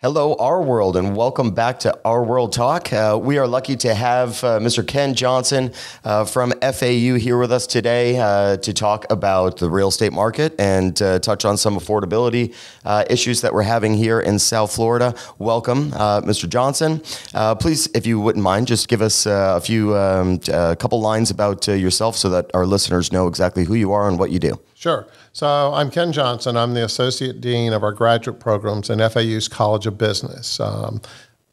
Hello, RWorld, and welcome back to RWorldTalk. We are lucky to have Mr. Ken Johnson from FAU here with us today to talk about the real estate market and touch on some affordability issues that we're having here in South Florida. Welcome, Mr. Johnson. Please, if you wouldn't mind, just give us a couple lines about yourself so that our listeners know exactly who you are and what you do. Sure. So I'm Ken Johnson. I'm the Associate Dean of our graduate programs in FAU's College of Business.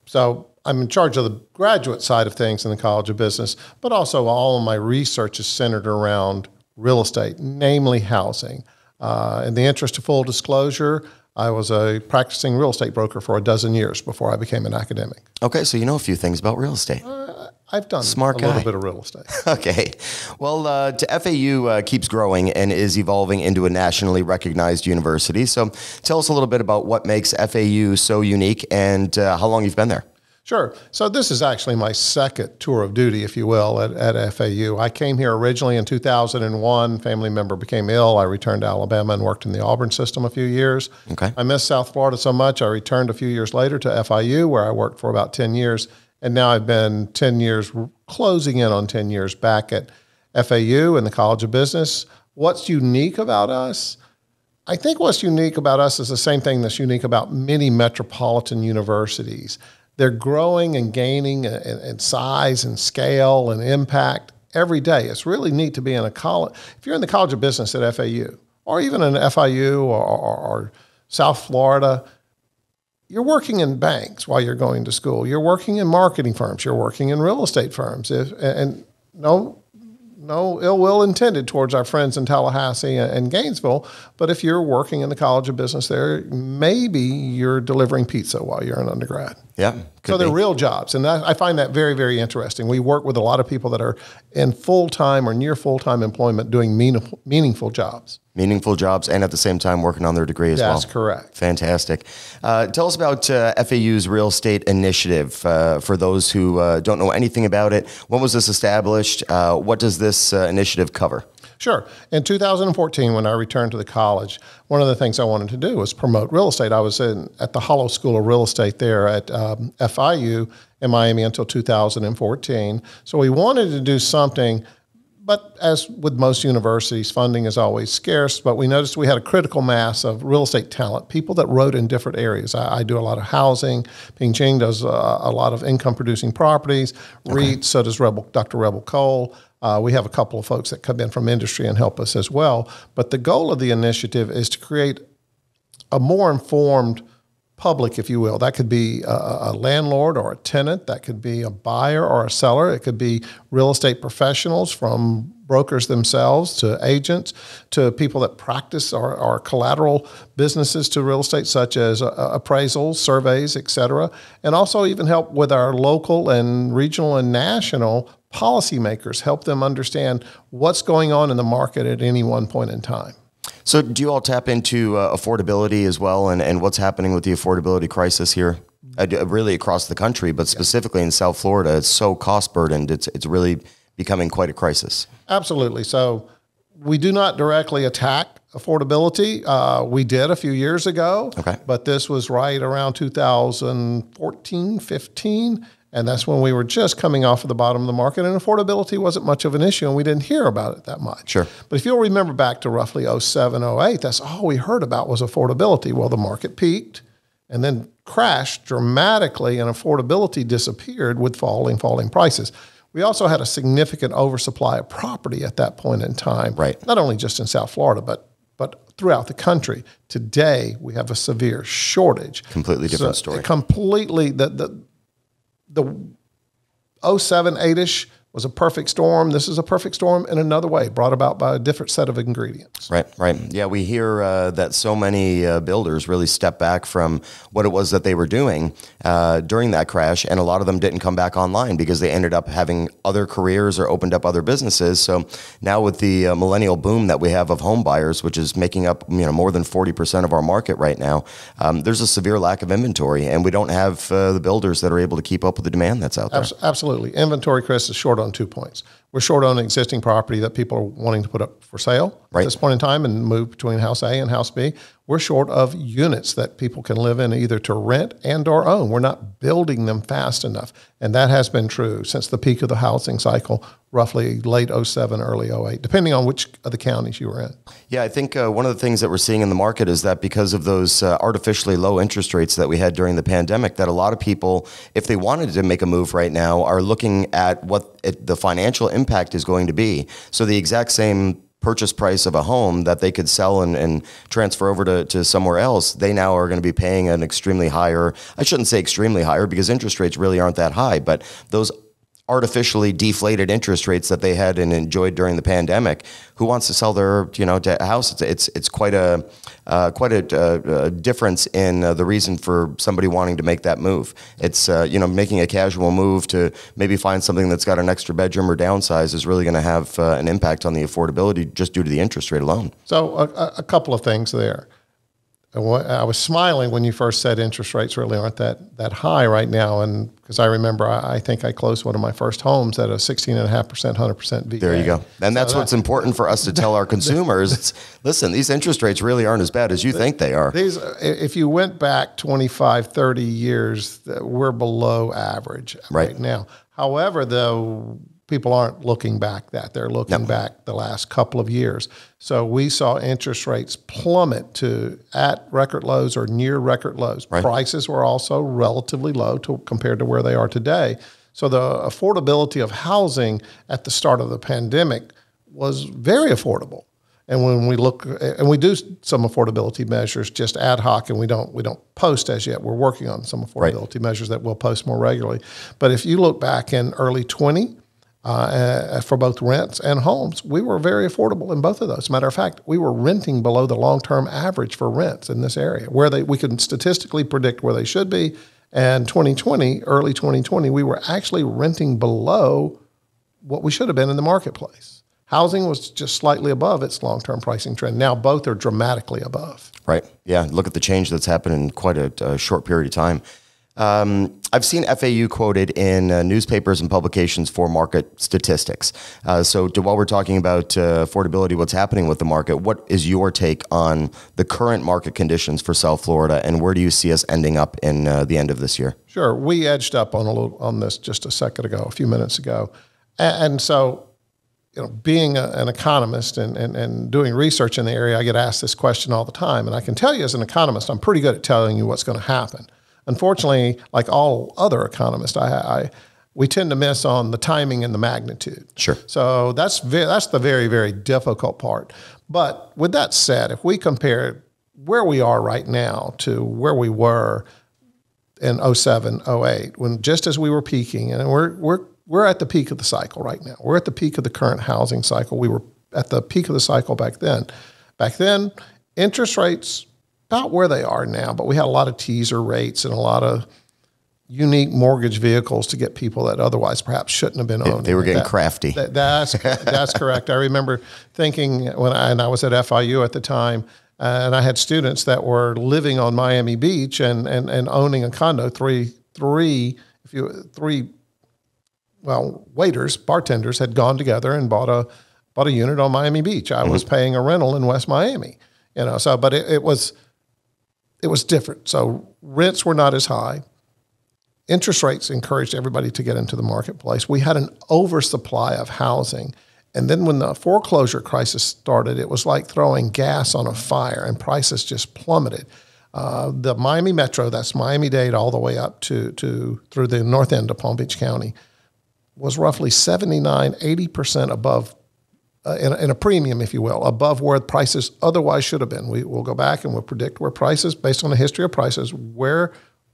So I'm in charge of the graduate side of things in the College of Business, but also all of my research is centered around real estate, namely housing. In the interest of full disclosure, I was a practicing real estate broker for a dozen years before I became an academic. Okay, so you know a few things about real estate. I've done Smart guy. little bit of real estate. Okay. Well, FAU keeps growing and is evolving into a nationally recognized university. So tell us a little bit about what makes FAU so unique and how long you've been there. Sure. So this is actually my second tour of duty, if you will, at FAU. I came here originally in 2001. Family member became ill. I returned to Alabama and worked in the Auburn system a few years. Okay. I missed South Florida so much, I returned a few years later to FIU, where I worked for about 10 years. And now I've been 10 years, closing in on 10 years back at FAU in the College of Business. What's unique about us? I think what's unique about us is the same thing that's unique about many metropolitan universities. They're growing and gaining in size and scale and impact every day. It's really neat to be in a college. If you're in the College of Business at FAU, or even in FIU or South Florida, you're working in banks while you're going to school. You're working in marketing firms. You're working in real estate firms. And no ill will intended towards our friends in Tallahassee and Gainesville. But if you're working in the College of Business there, maybe you're delivering pizza while you're an undergrad. Yeah. So they're real jobs. And I find that very, very interesting. We work with a lot of people that are in full-time or near full-time employment doing meaningful jobs. Meaningful jobs and at the same time working on their degree as well. That's correct. Fantastic. Tell us about FAU's Real Estate Initiative for those who don't know anything about it. When was this established? What does this initiative cover? Sure. In 2014, when I returned to the college, one of the things I wanted to do was promote real estate. I was at the Hollow School of Real Estate there at FIU in Miami until 2014. So we wanted to do something. But as with most universities, funding is always scarce, but we noticed we had a critical mass of real estate talent, people that wrote in different areas. I do a lot of housing. Ping Ching does a lot of income-producing properties. Okay. REITs, so does Dr. Rebel Cole. We have a couple of folks that come in from industry and help us as well. But the goal of the initiative is to create a more informed public, if you will. That could be a landlord or a tenant. That could be a buyer or a seller. It could be real estate professionals, from brokers themselves to agents to people that practice or collateral businesses to real estate, such as appraisals, surveys, et cetera, and also even help with our local and regional and national policymakers, help them understand what's going on in the market at any one point in time. So do you all tap into affordability as well and what's happening with the affordability crisis here? Really across the country, but specifically in South Florida, it's so cost burdened, it's really becoming quite a crisis. Absolutely. So we do not directly attack affordability. We did a few years ago, but this was right around 2014, 15. And that's when we were just coming off of the bottom of the market, and affordability wasn't much of an issue, and we didn't hear about it that much. Sure. But if you'll remember back to roughly 07, 08, that's all we heard about was affordability. Well, the market peaked and then crashed dramatically, and affordability disappeared with falling prices. We also had a significant oversupply of property at that point in time, right? Not only just in South Florida, but throughout the country. Today, we have a severe shortage. Completely different story. Completely, the 07, 8-ish was a perfect storm. This is a perfect storm in another way, brought about by a different set of ingredients. Right. Yeah, we hear that so many builders really stepped back from what it was that they were doing during that crash, and a lot of them didn't come back online because they ended up having other careers or opened up other businesses. So now with the millennial boom that we have of home buyers, which is making up more than 40% of our market right now, there's a severe lack of inventory, and we don't have the builders that are able to keep up with the demand that's out there. Absolutely. Inventory, Chris, is short on 2 points. We're short on existing property that people are wanting to put up for sale at this point in time and move between house A and house B. We're short of units that people can live in either to rent and or own. We're not building them fast enough. And that has been true since the peak of the housing cycle, roughly late 07, early 08, depending on which of the counties you were in. Yeah, I think one of the things that we're seeing in the market is that because of those artificially low interest rates that we had during the pandemic, that a lot of people, if they wanted to make a move right now, are looking at what the financial impact is going to be. So the exact same purchase price of a home that they could sell and transfer over to somewhere else, they now are going to be paying an extremely higher, I shouldn't say extremely higher because interest rates really aren't that high, but those artificially deflated interest rates that they had and enjoyed during the pandemic, who wants to sell their house? It's quite a difference in the reason for somebody wanting to make that move. It's making a casual move to maybe find something that's got an extra bedroom or downsize is really going to have an impact on the affordability just due to the interest rate alone. So a couple of things there. I was smiling when you first said interest rates really aren't that high right now, and because I remember I think I closed one of my first homes at a 16.5%, 100% VA. There you go. And that's what's important for us to tell our consumers. Listen, these interest rates really aren't as bad as you think they are. If you went back 25, 30 years, we're below average right now. However, though, people aren't looking back that. They're looking back the last couple of years. So we saw interest rates plummet to at record lows or near record lows. Right. Prices were also relatively low compared to where they are today. So the affordability of housing at the start of the pandemic was very affordable. And when we look, and we do some affordability measures just ad hoc, and we don't post as yet. We're working on some affordability measures that we'll post more regularly. But if you look back in early 20, for both rents and homes, we were very affordable in both of those. As a matter of fact, we were renting below the long-term average for rents in this area, where we could statistically predict where they should be. And early 2020, we were actually renting below what we should have been in the marketplace. Housing was just slightly above its long-term pricing trend. Now both are dramatically above. Right. Yeah. Look at the change that's happened in quite a short period of time. I've seen FAU quoted in newspapers and publications for market statistics. So while we're talking about affordability, what's happening with the market, what is your take on the current market conditions for South Florida, and where do you see us ending up in the end of this year? Sure. We edged up on this just a few minutes ago. And so, being an economist and doing research in the area, I get asked this question all the time. And I can tell you as an economist, I'm pretty good at telling you what's going to happen. Unfortunately, like all other economists, we tend to miss on the timing and the magnitude. Sure. So that's the very, very difficult part. But with that said, if we compare where we are right now to where we were in 07, 08, when just as we were peaking, and we're at the peak of the cycle right now. We're at the peak of the current housing cycle. We were at the peak of the cycle back then. Back then, interest rates about where they are now, but we had a lot of teaser rates and a lot of unique mortgage vehicles to get people that otherwise perhaps shouldn't have been owning. They were getting crafty. That's correct. I remember thinking and I was at FIU at the time, and I had students that were living on Miami Beach and owning a condo. Waiters, bartenders had gone together and bought a unit on Miami Beach. I was paying a rental in West Miami, but it was different. So rents were not as high. Interest rates encouraged everybody to get into the marketplace. We had an oversupply of housing. And then when the foreclosure crisis started, it was like throwing gas on a fire, and prices just plummeted. The Miami Metro, that's Miami-Dade all the way up to through the north end of Palm Beach County, was roughly 80% above, in a premium, if you will, above where prices otherwise should have been. We'll go back and we'll predict where prices, based on the history of prices, where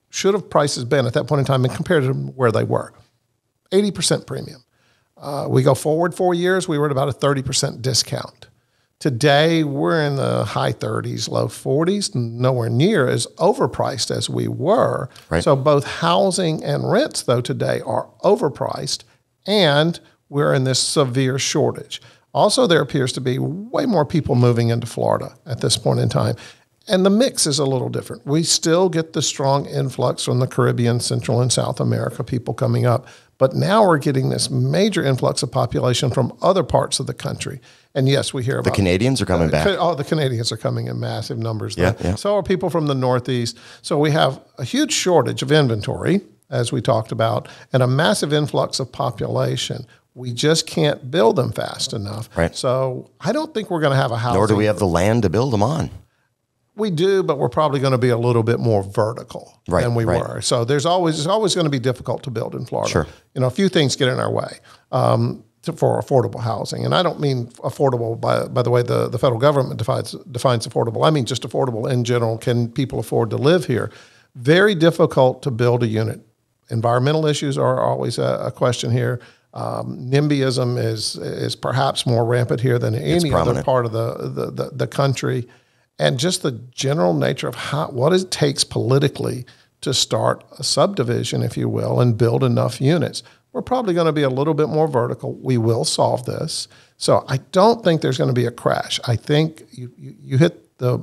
should have prices been at that point in time and compared to where they were. 80% premium. We go forward 4 years, we were at about a 30% discount. Today, we're in the high 30s, low 40s, nowhere near as overpriced as we were. Right. So both housing and rents, though, today are overpriced, and we're in this severe shortage. Also, there appears to be way more people moving into Florida at this point in time. And the mix is a little different. We still get the strong influx from the Caribbean, Central and South America, people coming up. But now we're getting this major influx of population from other parts of the country. And yes, we hear about the Canadians are coming back. Oh, the Canadians are coming in massive numbers. Yeah. So are people from the Northeast. So we have a huge shortage of inventory, as we talked about, and a massive influx of population. We just can't build them fast enough. Right. So I don't think we're going to have a housing. Nor do we have the land to build them on. We do, but we're probably going to be a little bit more vertical than we were. So it's always going to be difficult to build in Florida. Sure. A few things get in our way for affordable housing. And I don't mean affordable by the way the federal government defines affordable. I mean just affordable in general. Can people afford to live here? Very difficult to build a unit. Environmental issues are always a question here. NIMBYism is perhaps more rampant here than any other part of the country. And just the general nature of what it takes politically to start a subdivision, if you will, and build enough units. We're probably going to be a little bit more vertical. We will solve this. So I don't think there's going to be a crash. I think you hit the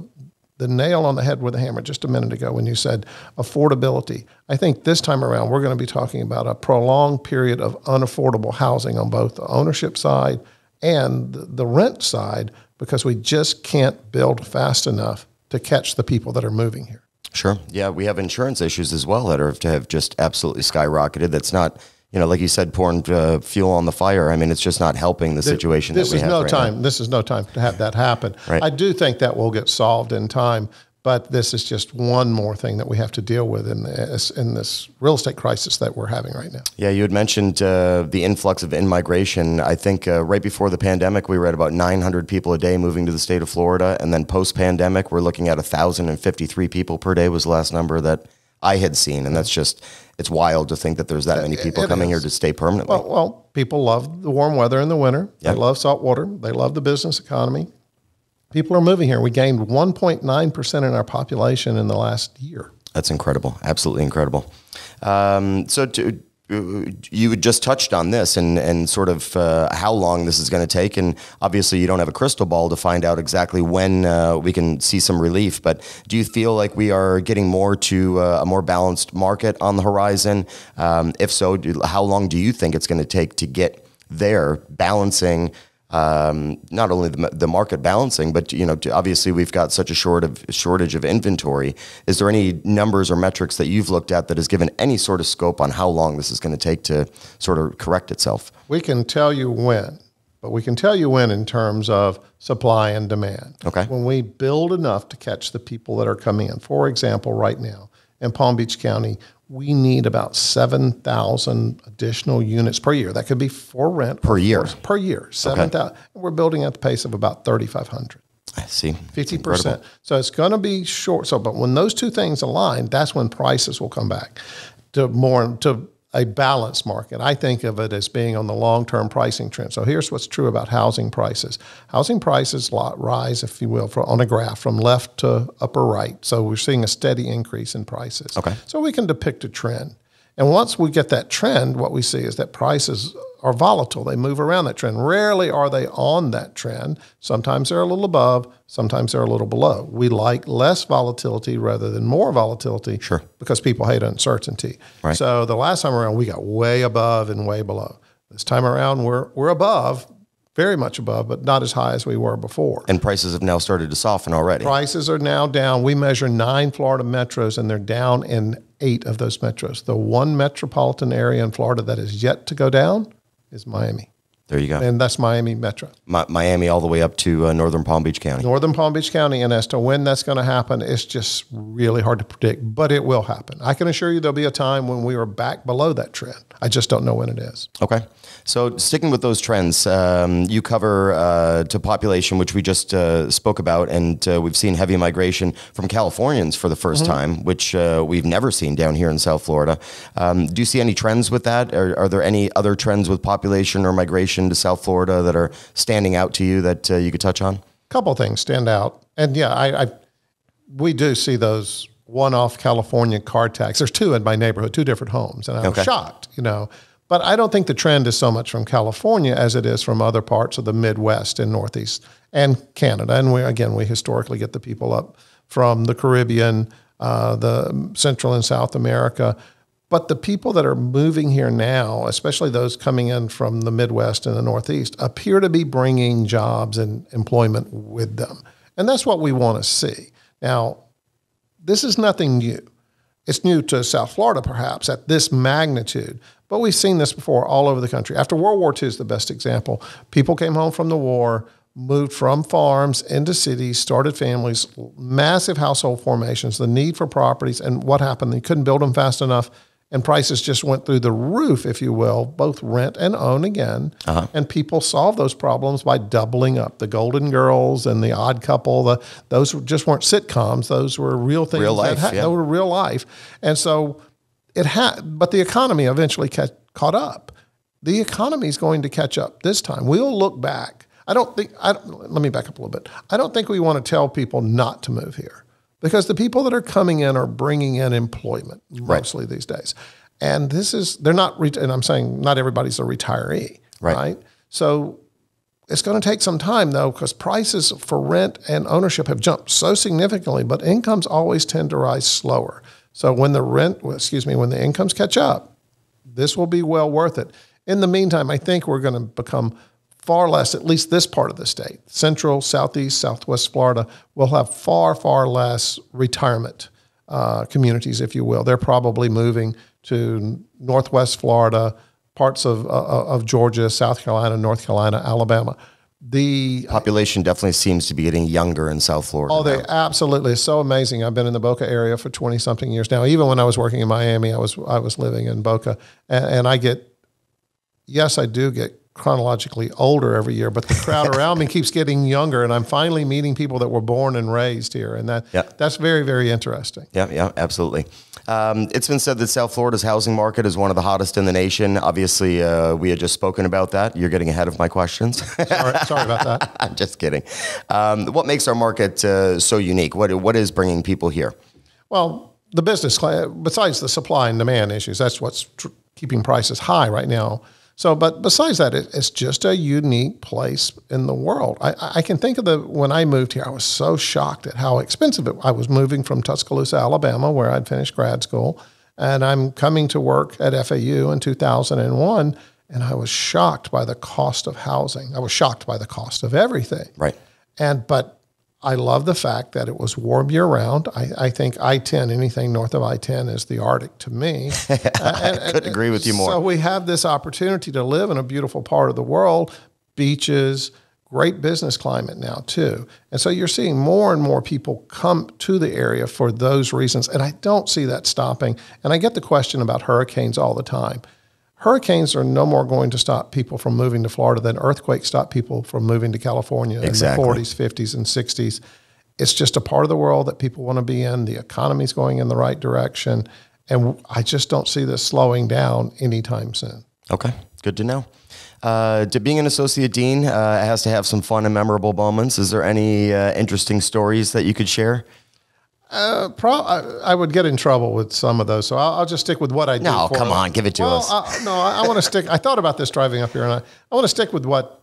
nail on the head with a hammer just a minute ago when you said affordability. I think this time around we're going to be talking about a prolonged period of unaffordable housing on both the ownership side and the rent side, because we just can't build fast enough to catch the people that are moving here. Sure. Yeah, we have insurance issues as well that have just absolutely skyrocketed. That's not, like you said, pouring fuel on the fire. I mean, it's just not helping the situation that we have right now. This is no time to have that happen. Right. I do think that will get solved in time, but this is just one more thing that we have to deal with in this real estate crisis that we're having right now. Yeah, you had mentioned the influx of in-migration. I think right before the pandemic, we were at about 900 people a day moving to the state of Florida. And then post-pandemic, we're looking at 1,053 people per day was the last number that I had seen. And that's just, it's wild to think that there's that many people coming here to stay permanently. Well, people love the warm weather in the winter. Yep. They love salt water. They love the business economy. People are moving here. We gained 1.9% in our population in the last year. That's incredible. Absolutely incredible. You had just touched on this and sort of how long this is going to take. And obviously you don't have a crystal ball to find out exactly when we can see some relief. But do you feel like we are getting more to a more balanced market on the horizon? If so, how long do you think it's going to take to get there, balancing not only the market balancing, but obviously we've got such a shortage of inventory. Is there any numbers or metrics that you've looked at that has given any sort of scope on how long this is going to take to sort of correct itself? We can tell you when, but we can tell you when in terms of supply and demand. Okay. When we build enough to catch the people that are coming in. For example, right now in Palm Beach County, we need about 7,000 additional units per year. That could be for rent. Per year? Per year, 7,000. Okay. We're building at the pace of about 3,500. I see. 50%. So it's going to be short. But when those two things align, that's when prices will come back to a balanced market. I think of it as being on the long-term pricing trend. So here's what's true about housing prices. Housing prices rise, if you will, on a graph from left to upper right. So we're seeing a steady increase in prices. Okay. So we can depict a trend. And once we get that trend, what we see is that prices are volatile. They move around that trend. Rarely are they on that trend. Sometimes they're a little above, sometimes they're a little below. We like less volatility rather than more volatility. Sure. Because people hate uncertainty. Right. So the last time around, we got way above and way below. This time around, we're above, very much above, but not as high as we were before. And prices have now started to soften already. Prices are now down. We measure 9 Florida metros, and they're down in 8 of those metros. The one metropolitan area in Florida that is yet to go down is Miami. There you go. And that's Miami Metro. Miami all the way up to northern Palm Beach County. Northern Palm Beach County. And as to when that's going to happen, it's just really hard to predict, but it will happen. I can assure you there'll be a time when we are back below that trend. I just don't know when it is. Okay. So sticking with those trends, you cover to population, which we just spoke about, and we've seen heavy migration from Californians for the first time, which we've never seen down here in South Florida. Do you see any trends with that? Are there any other trends with population or migration to South Florida that are standing out to you that you could touch on? A couple of things stand out. And yeah, we do see those one-off California car tax. There's 2 in my neighborhood, 2 different homes. And I was shocked, But I don't think the trend is so much from California as it is from other parts of the Midwest and Northeast and Canada. And we historically get the people up from the Caribbean, the Central and South America. But the people that are moving here now, especially those coming in from the Midwest and the Northeast, appear to be bringing jobs and employment with them. And that's what we want to see. Now, this is nothing new. It's new to South Florida, perhaps, at this magnitude. But we've seen this before all over the country. After World War II is the best example. People came home from the war, moved from farms into cities, started families, massive household formations, the need for properties. And what happened? They couldn't build them fast enough. And prices just went through the roof, if you will, both rent and own again. And people solved those problems by doubling up. The Golden Girls and The Odd Couple, those just weren't sitcoms. Those were real things. Real life, yeah. They were real life. And so but the economy eventually caught up. The economy is going to catch up this time. We'll look back. Let me back up a little bit. I don't think we want to tell people not to move here. Because the people that are coming in are bringing in employment mostly these days. And they're not, and I'm saying not everybody's a retiree, right? So it's going to take some time though, because prices for rent and ownership have jumped so significantly, but incomes always tend to rise slower. So when the incomes catch up, this will be well worth it. In the meantime, I think we're going to become far less, at least this part of the state, Central, Southeast, Southwest Florida, will have far, far less retirement communities, if you will. They're probably moving to Northwest Florida, parts of Georgia, South Carolina, North Carolina, Alabama. The population definitely seems to be getting younger in South Florida. Oh, they absolutely. It's so amazing. I've been in the Boca area for 20-something years now. Even when I was working in Miami, I was living in Boca. And I do get chronologically older every year, but the crowd around me keeps getting younger, and I'm finally meeting people that were born and raised here, and that's very, very interesting. Yeah, absolutely. It's been said that South Florida's housing market is one of the hottest in the nation. Obviously, we had just spoken about that. You're getting ahead of my questions. Sorry about that. I'm just kidding. What makes our market so unique? What is bringing people here? Well, the business class, besides the supply and demand issues, that's what's keeping prices high right now. So, but besides that, it's just a unique place in the world. I can think of when I moved here, I was so shocked at how expensive I was moving from Tuscaloosa, Alabama, where I'd finished grad school, and I'm coming to work at FAU in 2001, and I was shocked by the cost of housing. I was shocked by the cost of everything. Right. But I love the fact that it was warm year-round. I think I-10, anything north of I-10 is the Arctic to me. I couldn't agree with you more. So we have this opportunity to live in a beautiful part of the world, beaches, great business climate now too. And so you're seeing more and more people come to the area for those reasons, and I don't see that stopping. And I get the question about hurricanes all the time. Hurricanes are no more going to stop people from moving to Florida than earthquakes stop people from moving to California Exactly. in the 40s, 50s, and 60s. It's just a part of the world that people want to be in. The economy's going in the right direction, and I just don't see this slowing down anytime soon. Okay, good to know. Being an associate dean has to have some fun and memorable moments. Is there any interesting stories that you could share? I would get in trouble with some of those, so I'll just stick with what I do. No, come on, give it to us. I want to stick. I thought about this driving up here, and I want to stick with what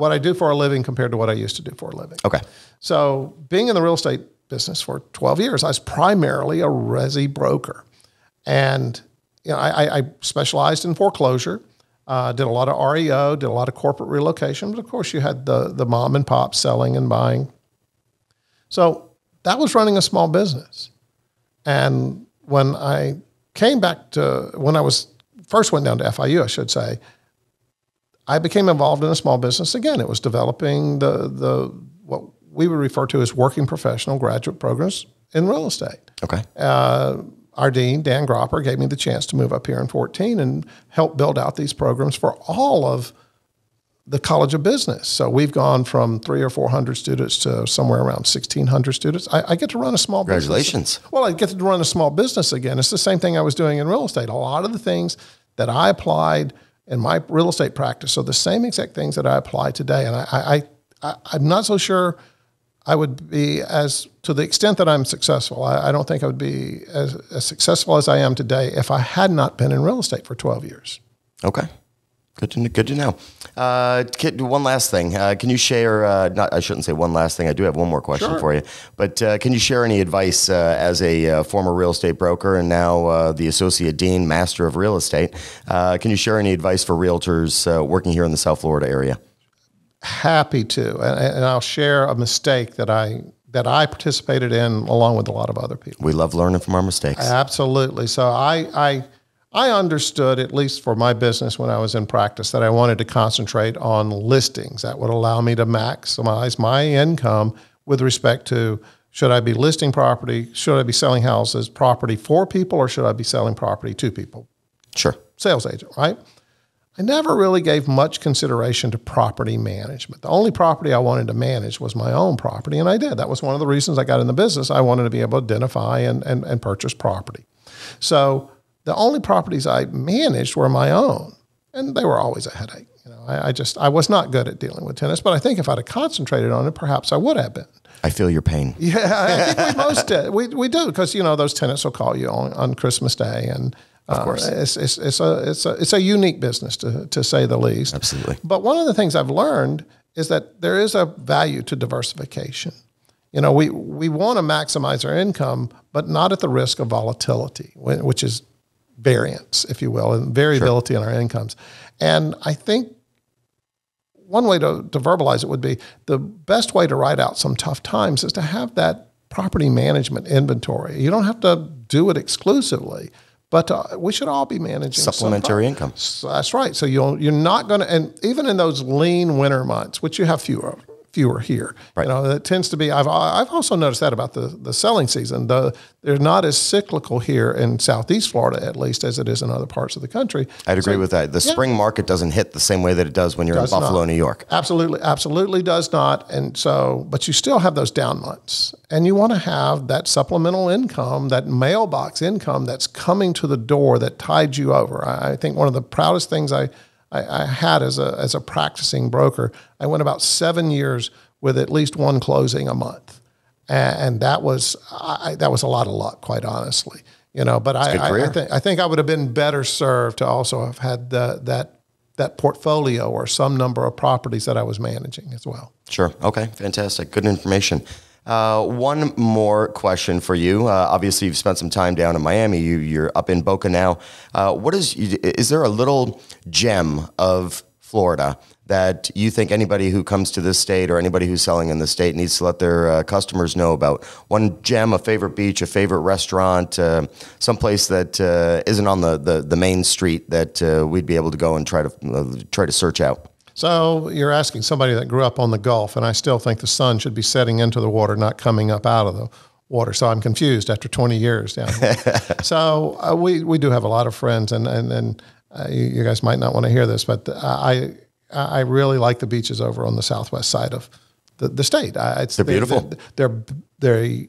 I do for a living compared to what I used to do for a living. Okay. So being in the real estate business for 12 years, I was primarily a resi broker, and I specialized in foreclosure. Did a lot of REO, did a lot of corporate relocation, but of course you had the mom and pop selling and buying. So that was running a small business. And when I came back when I first went down to FIU, I should say, I became involved in a small business. Again, it was developing what we would refer to as working professional graduate programs in real estate. Okay. Our dean, Dan Gropper, gave me the chance to move up here in 2014 and help build out these programs for all of the College of Business. So we've gone from 300 or 400 students to somewhere around 1,600 students. I get to run a small business. Congratulations. Well, I get to run a small business again. It's the same thing I was doing in real estate. A lot of the things that I applied in my real estate practice are the same exact things that I apply today. And I'm not so sure I would be to the extent that I'm successful, I don't think I would be as successful as I am today if I had not been in real estate for 12 years. Okay. Good to know. One last thing. Can you share, I shouldn't say one last thing. I do have one more question for you. But can you share any advice as a former real estate broker and now the Associate Dean, Master of Real Estate? Can you share any advice for realtors working here in the South Florida area? Happy to. And I'll share a mistake that I participated in along with a lot of other people. We love learning from our mistakes. Absolutely. So I understood, at least for my business when I was in practice, that I wanted to concentrate on listings that would allow me to maximize my income with respect to, should I be listing property, should I be selling houses, property for people, or should I be selling property to people? Sure. Sales agent, right? I never really gave much consideration to property management. The only property I wanted to manage was my own property, and I did. That was one of the reasons I got in the business. I wanted to be able to identify and purchase property. So the only properties I managed were my own, and they were always a headache. I was not good at dealing with tenants, but I think if I'd have concentrated on it, perhaps I would have been. I feel your pain. Yeah, I think we most did. We do, because those tenants will call you on Christmas Day, and of course, it's a unique business to say the least. Absolutely. But one of the things I've learned is that there is a value to diversification. We want to maximize our income, but not at the risk of volatility, which is variance, if you will, and variability in our incomes. And I think one way to verbalize it would be the best way to ride out some tough times is to have that property management inventory. You don't have to do it exclusively, but we should all be managing supplementary income. That's right. So you're not going to, and even in those lean winter months, which you have fewer here. Right. It tends to be, I've also noticed that about the selling season. They're not as cyclical here in Southeast Florida, at least, as it is in other parts of the country. I'd agree with that. The spring market doesn't hit the same way that it does when you're in Buffalo, New York. Absolutely does not. And so, but you still have those down months, and you want to have that supplemental income, that mailbox income that's coming to the door that tides you over. I think one of the proudest things I had as a practicing broker, I went about 7 years with at least one closing a month, and that was a lot of luck, quite honestly. But I think I would have been better served to also have had that portfolio or some number of properties that I was managing as well. Sure. Okay. Fantastic. Good information. One more question for you. Obviously, you've spent some time down in Miami. You're up in Boca now. Is there a little gem of Florida that you think anybody who comes to this state or anybody who's selling in the state needs to let their customers know about? One gem, a favorite beach, a favorite restaurant, someplace that isn't on the main street that we'd be able to go and try to search out? So you're asking somebody that grew up on the Gulf, and I still think the sun should be setting into the water, not coming up out of the water. So I'm confused after 20 years down here. So we do have a lot of friends, and you guys might not want to hear this, but I really like the beaches over on the southwest side of the state. They're beautiful. They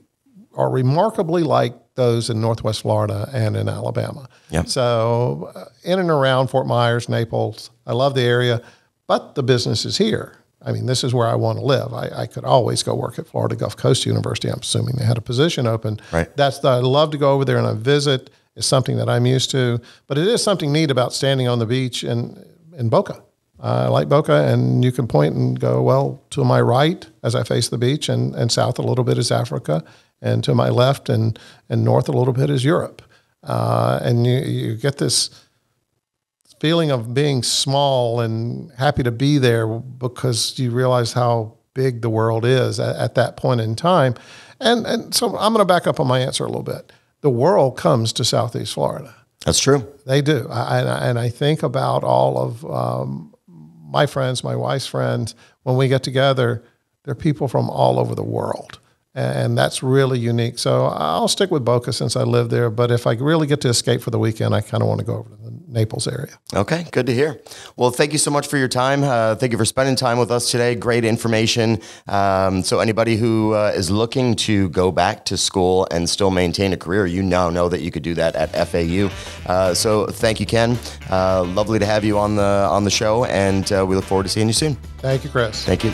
are remarkably like those in Northwest Florida and in Alabama. Yep. So in and around Fort Myers, Naples, I love the area. But the business is here. I mean, this is where I want to live. I could always go work at Florida Gulf Coast University. I'm assuming they had a position open. Right. I love to go over there and I visit. It's something that I'm used to. But it is something neat about standing on the beach in Boca. I like Boca, and you can point and go, well, to my right as I face the beach, and south a little bit is Africa, and to my left and north a little bit is Europe. And you get this feeling of being small and happy to be there because you realize how big the world is at that point in time. And so I'm going to back up on my answer a little bit. The world comes to Southeast Florida. That's true. They do. And I think about all of my friends, my wife's friends. When we get together, they're people from all over the world. And that's really unique. So I'll stick with Boca since I live there. But if I really get to escape for the weekend, I kind of want to go over to the Naples area. Okay, good to hear. Well, thank you so much for your time. Thank you for spending time with us today. Great information. So anybody who is looking to go back to school and still maintain a career, you now know that you could do that at FAU. So thank you, Ken. Lovely to have you on the show, and we look forward to seeing you soon. Thank you, Chris. Thank you.